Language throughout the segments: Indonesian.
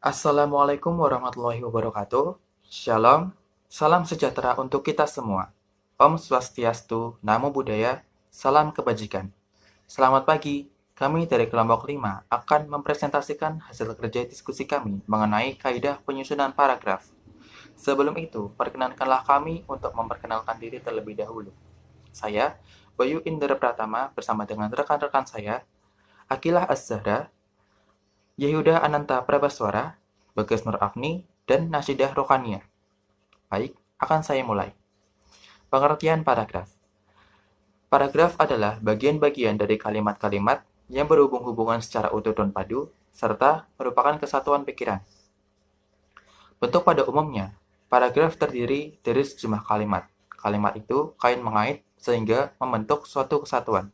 Assalamualaikum warahmatullahi wabarakatuh. Shalom, salam sejahtera untuk kita semua. Om Swastiastu, Namo Buddhaya, salam kebajikan. Selamat pagi, kami dari kelompok 5 akan mempresentasikan hasil kerja diskusi kami mengenai kaidah penyusunan paragraf. Sebelum itu, perkenankanlah kami untuk memperkenalkan diri terlebih dahulu. Saya, Bayu Indra Pratama bersama dengan rekan-rekan saya, Akilah Az-Zahra, Yehuda Ananta Prabaswara, Bagas Nur Afni, dan Nasidah Rohania. Baik, akan saya mulai. Pengertian paragraf. Paragraf adalah bagian-bagian dari kalimat-kalimat yang berhubung-hubungan secara utuh dan padu, serta merupakan kesatuan pikiran. Bentuk pada umumnya, paragraf terdiri dari sejumlah kalimat. Kalimat itu kain mengait sehingga membentuk suatu kesatuan.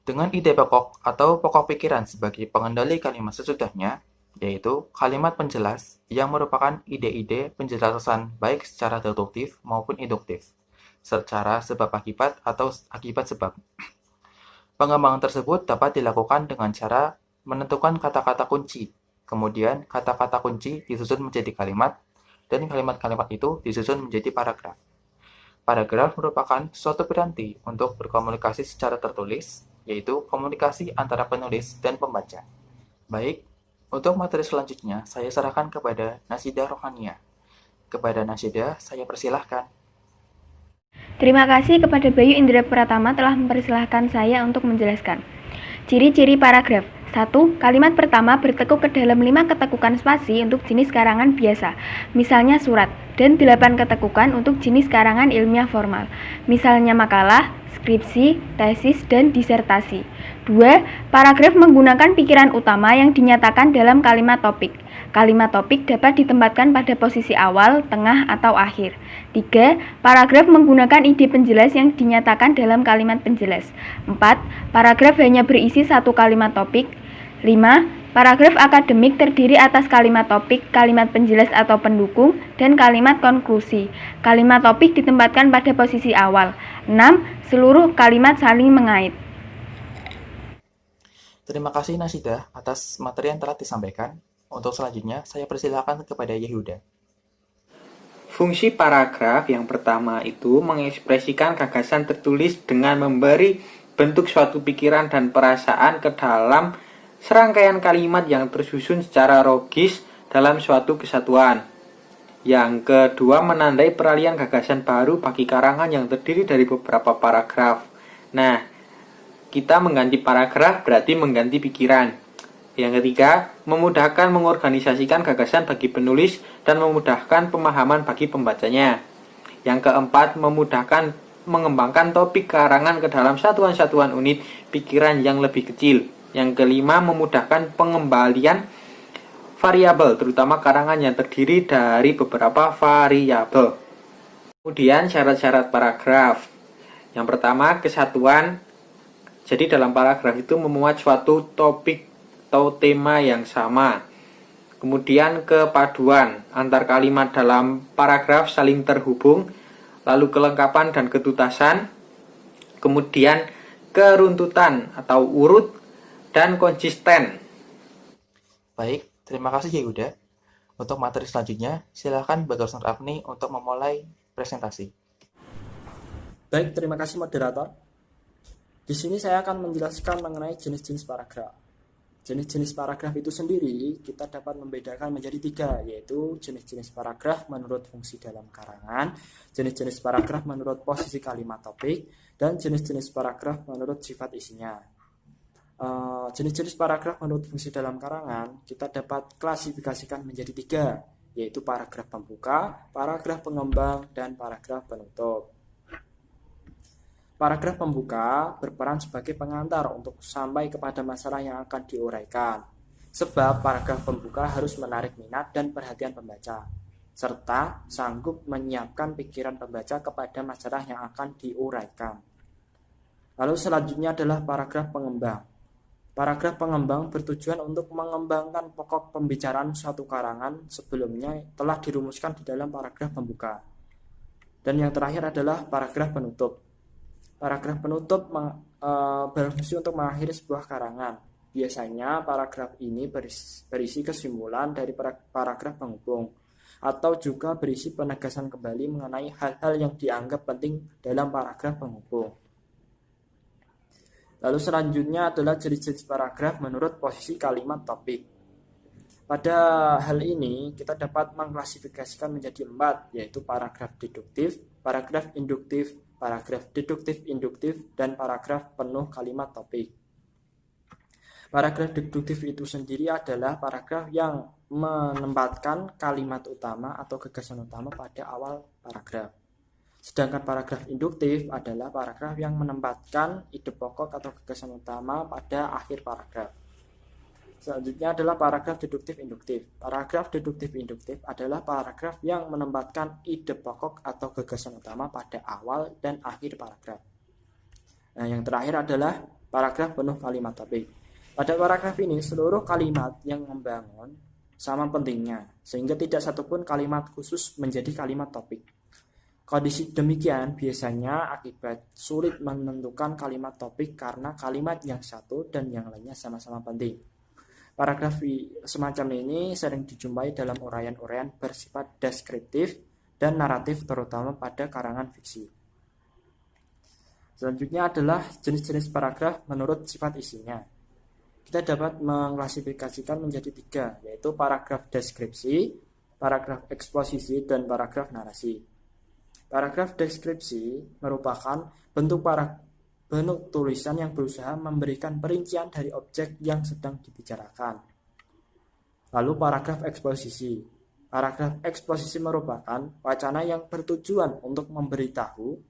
Dengan ide pokok atau pokok pikiran sebagai pengendali kalimat sesudahnya, yaitu kalimat penjelas yang merupakan ide-ide penjelasan baik secara deduktif maupun induktif, secara sebab akibat atau akibat sebab. Pengembangan tersebut dapat dilakukan dengan cara menentukan kata-kata kunci, kemudian kata-kata kunci disusun menjadi kalimat, dan kalimat-kalimat itu disusun menjadi paragraf. Paragraf merupakan suatu piranti untuk berkomunikasi secara tertulis, yaitu komunikasi antara penulis dan pembaca. Baik, untuk materi selanjutnya saya serahkan kepada Nasidah Rohania. Kepada Nasidah, saya persilahkan. Terima kasih kepada Bayu Indra Pratama telah mempersilahkan saya untuk menjelaskan. Ciri-ciri paragraf. 1. Kalimat pertama bertekuk ke dalam 5 ketekukan spasi untuk jenis karangan biasa, misalnya surat, dan 8 ketekukan untuk jenis karangan ilmiah formal, misalnya makalah, skripsi, tesis, dan disertasi. 2. Paragraf menggunakan pikiran utama yang dinyatakan dalam kalimat topik. Kalimat topik dapat ditempatkan pada posisi awal, tengah, atau akhir. 3. Paragraf menggunakan ide penjelas yang dinyatakan dalam kalimat penjelas. 4. Paragraf hanya berisi satu kalimat topik. 5. Paragraf akademik terdiri atas kalimat topik, kalimat penjelas atau pendukung, dan kalimat konklusi. Kalimat topik ditempatkan pada posisi awal. 6. Seluruh kalimat saling mengait. Terima kasih Nasidah atas materi yang telah disampaikan. Untuk selanjutnya, saya persilahkan kepada Yehuda. Fungsi paragraf yang pertama itu mengekspresikan gagasan tertulis dengan memberi bentuk suatu pikiran dan perasaan ke dalam serangkaian kalimat yang tersusun secara logis dalam suatu kesatuan. Yang kedua, menandai peralihan gagasan baru bagi karangan yang terdiri dari beberapa paragraf. Nah, kita mengganti paragraf berarti mengganti pikiran. Yang ketiga, memudahkan mengorganisasikan gagasan bagi penulis dan memudahkan pemahaman bagi pembacanya. Yang keempat, memudahkan mengembangkan topik karangan ke dalam satuan-satuan unit pikiran yang lebih kecil. Yang kelima, memudahkan pengembalian variabel, terutama karangan yang terdiri dari beberapa variabel. Kemudian syarat-syarat paragraf. Yang pertama, kesatuan. Jadi dalam paragraf itu memuat suatu topik atau tema yang sama. Kemudian kepaduan antar kalimat dalam paragraf saling terhubung, lalu kelengkapan dan ketuntasan, kemudian keruntutan atau urut, dan konsisten. Baik, terima kasih Yehuda. Untuk materi selanjutnya, silakan Bagas Nur Afni untuk memulai presentasi. Baik, terima kasih moderator. Di sini saya akan menjelaskan mengenai jenis-jenis paragraf. Jenis-jenis paragraf itu sendiri kita dapat membedakan menjadi 3, yaitu jenis-jenis paragraf menurut fungsi dalam karangan, jenis-jenis paragraf menurut posisi kalimat topik, dan jenis-jenis paragraf menurut sifat isinya. Jenis-jenis paragraf menurut fungsi dalam karangan kita dapat klasifikasikan menjadi 3, yaitu paragraf pembuka, paragraf pengembang, dan paragraf penutup. Paragraf pembuka berperan sebagai pengantar untuk sampai kepada masalah yang akan diuraikan. Sebab paragraf pembuka harus menarik minat dan perhatian pembaca, serta sanggup menyiapkan pikiran pembaca kepada masalah yang akan diuraikan. Lalu selanjutnya adalah paragraf pengembang. Paragraf pengembang bertujuan untuk mengembangkan pokok pembicaraan suatu karangan sebelumnya telah dirumuskan di dalam paragraf pembuka. Dan yang terakhir adalah paragraf penutup. Paragraf penutup berfungsi untuk mengakhiri sebuah karangan. Biasanya paragraf ini berisi kesimpulan dari paragraf penghubung, atau juga berisi penegasan kembali mengenai hal-hal yang dianggap penting dalam paragraf penghubung. Lalu selanjutnya adalah ciri-ciri paragraf menurut posisi kalimat topik. Pada hal ini kita dapat mengklasifikasikan menjadi 4, yaitu paragraf deduktif, paragraf induktif, paragraf deduktif-induktif, dan paragraf penuh kalimat topik. Paragraf deduktif itu sendiri adalah paragraf yang menempatkan kalimat utama atau gagasan utama pada awal paragraf. Sedangkan paragraf induktif adalah paragraf yang menempatkan ide pokok atau gagasan utama pada akhir paragraf. Selanjutnya adalah paragraf deduktif-induktif. Paragraf deduktif-induktif adalah paragraf yang menempatkan ide pokok atau gagasan utama pada awal dan akhir paragraf. Nah, yang terakhir adalah paragraf penuh kalimat topik. Pada paragraf ini, seluruh kalimat yang membangun sama pentingnya, sehingga tidak satupun kalimat khusus menjadi kalimat topik. Kondisi demikian biasanya akibat sulit menentukan kalimat topik karena kalimat yang satu dan yang lainnya sama-sama penting. Paragraf semacam ini sering dijumpai dalam uraian-uraian bersifat deskriptif dan naratif terutama pada karangan fiksi. Selanjutnya adalah jenis-jenis paragraf menurut sifat isinya. Kita dapat mengklasifikasikan menjadi 3, yaitu paragraf deskripsi, paragraf eksposisi, dan paragraf narasi. Paragraf deskripsi merupakan bentuk tulisan yang berusaha memberikan perincian dari objek yang sedang dibicarakan. Lalu paragraf eksposisi. Paragraf eksposisi merupakan wacana yang bertujuan untuk memberitahu,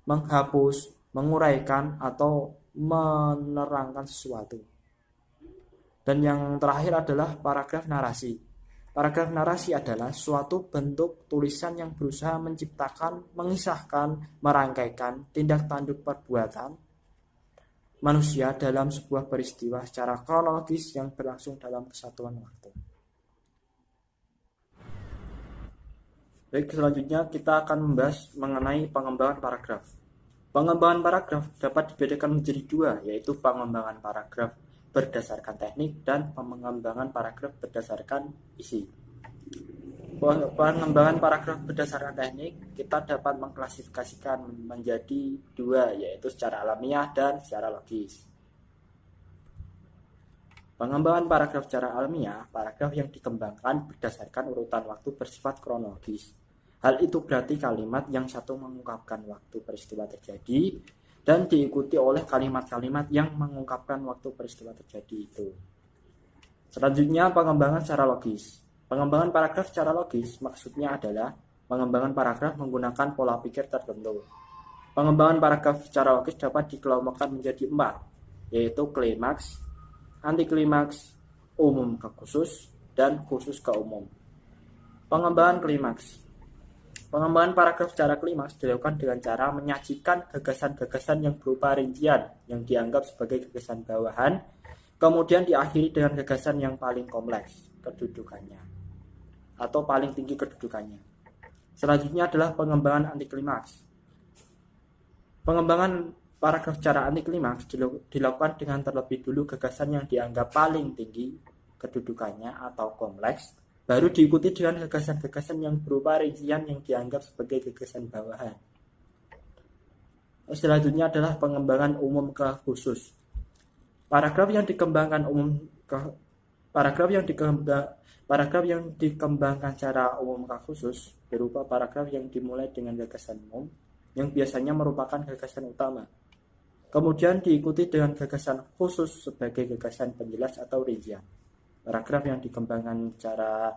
menghapus, menguraikan, atau menerangkan sesuatu. Dan yang terakhir adalah paragraf narasi. Paragraf narasi adalah suatu bentuk tulisan yang berusaha menciptakan, mengisahkan, merangkaikan tindak tanduk perbuatan manusia dalam sebuah peristiwa secara kronologis yang berlangsung dalam kesatuan waktu. Baik, selanjutnya kita akan membahas mengenai pengembangan paragraf. Pengembangan paragraf dapat dibedakan menjadi 2, yaitu pengembangan paragraf berdasarkan teknik dan pengembangan paragraf berdasarkan isi. Pengembangan paragraf berdasarkan teknik kita dapat mengklasifikasikan menjadi 2, yaitu secara alamiah dan secara logis. Pengembangan paragraf secara alamiah, paragraf yang dikembangkan berdasarkan urutan waktu bersifat kronologis. Hal itu berarti kalimat yang satu mengungkapkan waktu peristiwa terjadi dan diikuti oleh kalimat-kalimat yang mengungkapkan waktu peristiwa terjadi itu. Selanjutnya, pengembangan secara logis. Pengembangan paragraf secara logis maksudnya adalah pengembangan paragraf menggunakan pola pikir tertentu. Pengembangan paragraf secara logis dapat dikelompokkan menjadi 4, yaitu klimaks, antiklimaks, umum ke khusus, dan khusus ke umum. Pengembangan klimaks. Pengembangan paragraf secara klimaks dilakukan dengan cara menyajikan gagasan-gagasan yang berupa rincian yang dianggap sebagai gagasan bawahan, kemudian diakhiri dengan gagasan yang paling kompleks kedudukannya atau paling tinggi kedudukannya. Selanjutnya adalah pengembangan antiklimaks. Pengembangan paragraf secara antiklimaks dilakukan dengan terlebih dulu gagasan yang dianggap paling tinggi kedudukannya atau kompleks, baru diikuti dengan gagasan-gagasan yang berupa rincian yang dianggap sebagai gagasan bawahan. Selanjutnya adalah pengembangan umum ke khusus. Paragraf yang dikembangkan secara umum ke khusus berupa paragraf yang dimulai dengan gagasan umum yang biasanya merupakan gagasan utama. Kemudian diikuti dengan gagasan khusus sebagai gagasan penjelas atau rincian. Paragraf yang dikembangkan secara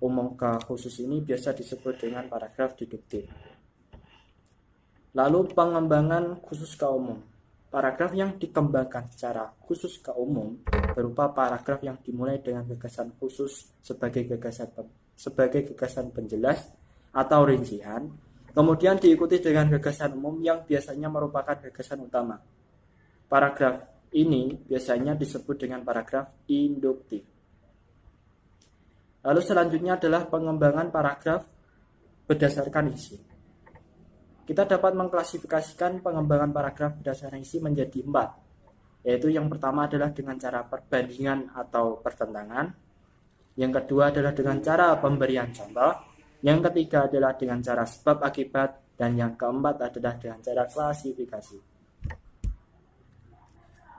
umum ke khusus ini biasa disebut dengan paragraf deduktif. Lalu pengembangan khusus ke umum. Paragraf yang dikembangkan secara khusus ke umum berupa paragraf yang dimulai dengan gagasan khusus sebagai gagasan penjelas atau rincian, kemudian diikuti dengan gagasan umum yang biasanya merupakan gagasan utama. Paragraf ini biasanya disebut dengan paragraf induktif. Lalu selanjutnya adalah pengembangan paragraf berdasarkan isi. Kita dapat mengklasifikasikan pengembangan paragraf berdasarkan isi menjadi 4, yaitu yang pertama adalah dengan cara perbandingan atau pertentangan, yang kedua adalah dengan cara pemberian contoh, yang ketiga adalah dengan cara sebab akibat, dan yang keempat adalah dengan cara klasifikasi.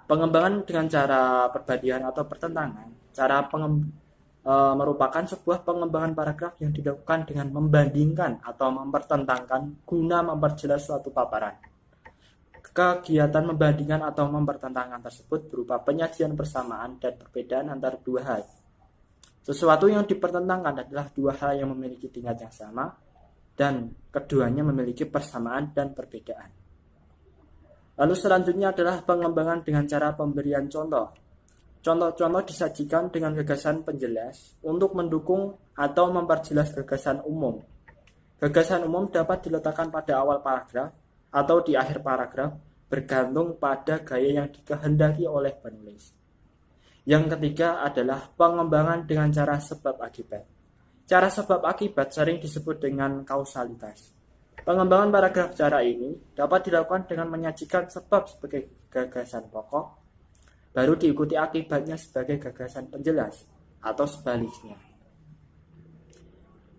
Pengembangan dengan cara perbandingan atau pertentangan, merupakan sebuah pengembangan paragraf yang dilakukan dengan membandingkan atau mempertentangkan guna memperjelas suatu paparan. Kegiatan membandingkan atau mempertentangkan tersebut berupa penyajian persamaan dan perbedaan antara dua hal. Sesuatu yang dipertentangkan adalah dua hal yang memiliki tingkat yang sama dan keduanya memiliki persamaan dan perbedaan. Lalu selanjutnya adalah pengembangan dengan cara pemberian contoh. Contoh-contoh disajikan dengan gagasan penjelas untuk mendukung atau memperjelas gagasan umum. Gagasan umum dapat diletakkan pada awal paragraf atau di akhir paragraf, bergantung pada gaya yang dikehendaki oleh penulis. Yang ketiga adalah pengembangan dengan cara sebab akibat. Cara sebab akibat sering disebut dengan kausalitas. Pengembangan paragraf cara ini dapat dilakukan dengan menyajikan sebab sebagai gagasan pokok, baru diikuti akibatnya sebagai gagasan penjelas, atau sebaliknya.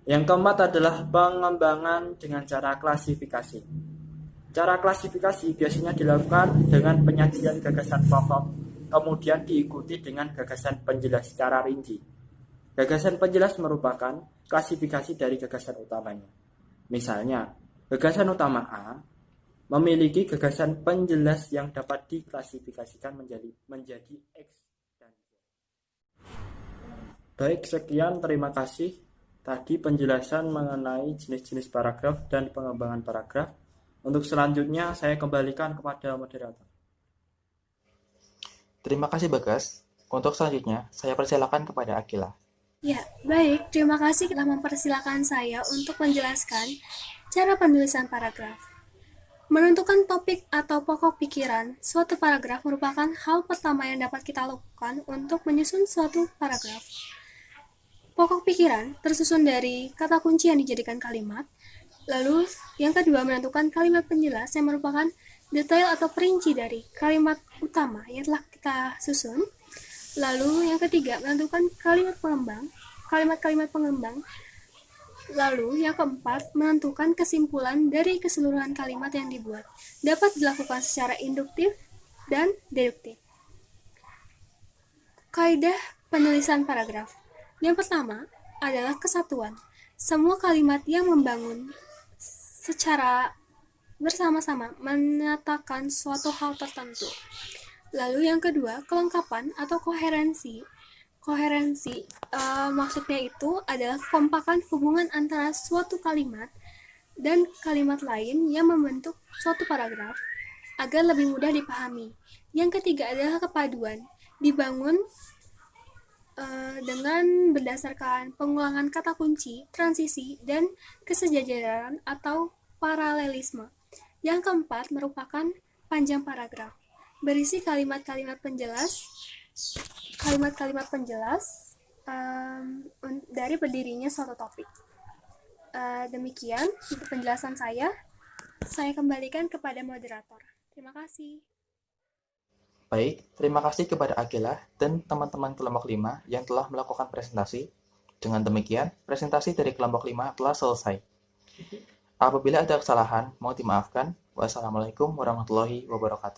Yang keempat adalah pengembangan dengan cara klasifikasi. Cara klasifikasi biasanya dilakukan dengan penyajian gagasan pokok, kemudian diikuti dengan gagasan penjelas secara rinci. Gagasan penjelas merupakan klasifikasi dari gagasan utamanya. Misalnya, gagasan utama A memiliki gagasan penjelas yang dapat diklasifikasikan menjadi X dan Y. Baik, sekian, terima kasih. Tadi penjelasan mengenai jenis-jenis paragraf dan pengembangan paragraf. Untuk selanjutnya, saya kembalikan kepada moderator. Terima kasih Bagas. Untuk selanjutnya, saya persilakan kepada Akila. Ya, baik. Terima kasih telah mempersilakan saya untuk menjelaskan cara penulisan paragraf. Menentukan topik atau pokok pikiran suatu paragraf merupakan hal pertama yang dapat kita lakukan untuk menyusun suatu paragraf. Pokok pikiran tersusun dari kata kunci yang dijadikan kalimat. Lalu, yang kedua menentukan kalimat penjelas yang merupakan detail atau perinci dari kalimat utama yang telah kita susun. Lalu, yang ketiga menentukan kalimat-kalimat pengembang. Lalu, yang keempat menentukan kesimpulan dari keseluruhan kalimat yang dibuat. Dapat dilakukan secara induktif dan deduktif. Kaidah penulisan paragraf. Yang pertama adalah kesatuan. Semua kalimat yang membangun secara bersama-sama menyatakan suatu hal tertentu. Lalu yang kedua, kelengkapan atau koherensi. Koherensi maksudnya itu adalah kekompakan hubungan antara suatu kalimat dan kalimat lain yang membentuk suatu paragraf agar lebih mudah dipahami. Yang ketiga adalah kepaduan, dibangun dengan berdasarkan pengulangan kata kunci, transisi, dan kesejajaran atau paralelisme. Yang keempat merupakan panjang paragraf, berisi kalimat-kalimat penjelas dari berdirinya suatu topik. Demikian untuk penjelasan saya kembalikan kepada moderator. Terima kasih. Baik, terima kasih kepada Akila dan teman-teman kelompok 5 yang telah melakukan presentasi. Dengan demikian, presentasi dari kelompok 5 telah selesai. Apabila ada kesalahan, mohon dimaafkan. Wassalamualaikum warahmatullahi wabarakatuh.